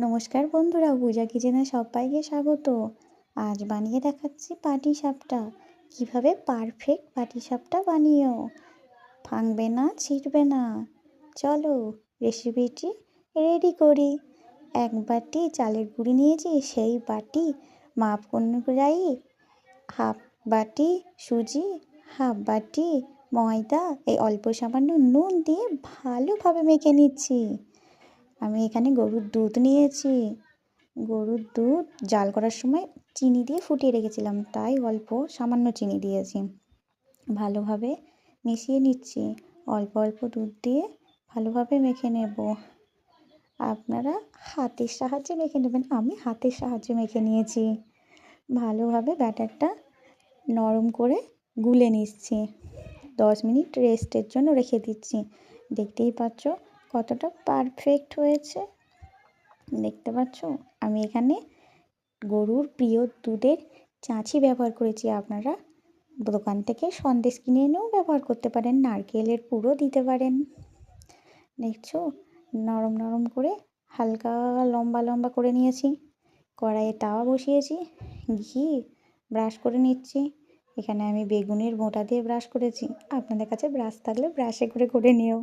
নমস্কার বন্ধুরা, পূজা কিচেনে সবাইকে স্বাগত। আজ বানিয়ে দেখাচ্ছি পাটিসাপটা। কিভাবে পারফেক্ট পাটিসাপটা বানিয়েও ভাঙবে না, ছিঁড়বে না। চলো রেসিপিটি রেডি করি। এক বাটি চালের গুঁড়ি নিয়েছি, সেই বাটি মাপ অনুযায়ী হাফ বাটি সুজি, হাফ বাটি ময়দা, এই অল্প সামান্য নুন দিয়ে ভালোভাবে মেখে নিচ্ছি। আমি এখানে গরুর দুধ নিয়েছি। গরুর দুধ জাল করার সময় চিনি দিয়ে ফুটিয়ে রেখেছিলাম, তাই অল্প সামান্য চিনি দিয়েছি। ভালোভাবে মিশিয়ে নিচ্ছি। অল্প অল্প দুধ দিয়ে ভালোভাবে মেখে নেব। আপনারা হাতের সাহায্যে মেখে নেবেন, আমি হাতের সাহায্যে মেখে নিয়েছি। ভালোভাবে ব্যাটারটা নরম করে গুলে নিচ্ছি। 10 মিনিট রেস্টের জন্য রেখে দিচ্ছি। দেখতেই পাচ্ছ কতটা পারফেক্ট হয়েছে। দেখতে পাচ্ছ আমি এখানে গরুর প্রিয় দুধের চাঁছি ব্যবহার করেছি। আপনারা দোকান থেকে সন্দেশ কিনে এনেও ব্যবহার করতে পারেন, নারকেলের পুরো দিতে পারেন। দেখছো নরম নরম করে হালকা লম্বা লম্বা করে নিয়েছি। কড়াইয়ে তাওয়া বসিয়েছি, ঘি ব্রাশ করে নিচ্ছি। এখানে আমি বেগুনের বোঁটা দিয়ে ব্রাশ করেছি, আপনাদের কাছে ব্রাশ থাকলে ব্রাশে করে নিও।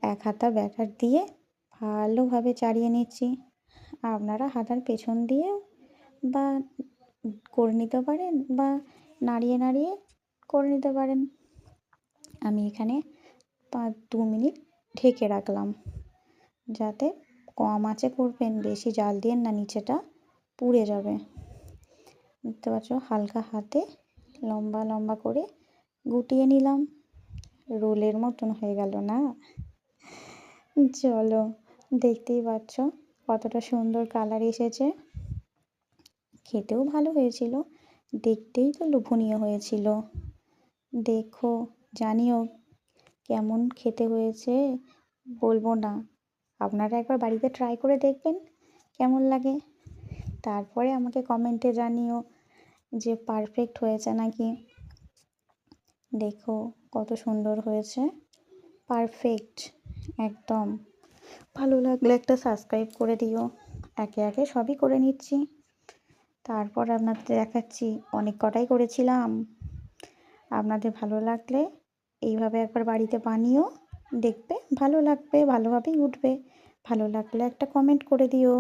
এক হাতা ব্যাটার দিয়ে ভালোভাবে চাড়িয়ে নিচ্ছি। আপনারা হাতার পেছন দিয়েও বা করে নিতে পারেন, বা নাড়িয়ে নাড়িয়ে করে নিতে পারেন। আমি এখানে 2 মিনিট ঢেকে রাখলাম, যাতে কম আঁচে করবেন, বেশি জাল দিয়ে না, নিচেটা পুড়ে যাবে। দেখতে পাচ্ছ হালকা হাতে লম্বা লম্বা করে গুটিয়ে নিলাম। রোলের মতন হয়ে গেল না? চলো দেখতেই পাচ্ছ কতটা সুন্দর কালার এসেছে। খেতেও ভালো হয়েছিল, দেখতেই তো লোভনীয় হয়েছিল। দেখো, জানিও কেমন খেতে হয়েছে। বলবো না, আপনারা একবার বাড়িতে ট্রাই করে দেখবেন কেমন লাগে। তারপরে আমাকে কমেন্টে জানিও যে পারফেক্ট হয়েছে নাকি। দেখো কত সুন্দর হয়েছে, পারফেক্ট একদম। ভালো লাগলে একটা সাবস্ক্রাইব করে দিও। একে একে সবই করে নিচ্ছি, তারপর আপনাদের দেখাচ্ছি। অনেক কটাই করেছিলাম। আপনাদের ভালো লাগলে এইভাবে একবার বাড়িতে বানিও, দেখবে ভালো লাগবে, ভালোভাবেই উঠবে। ভালো লাগলে একটা কমেন্ট করে দিও।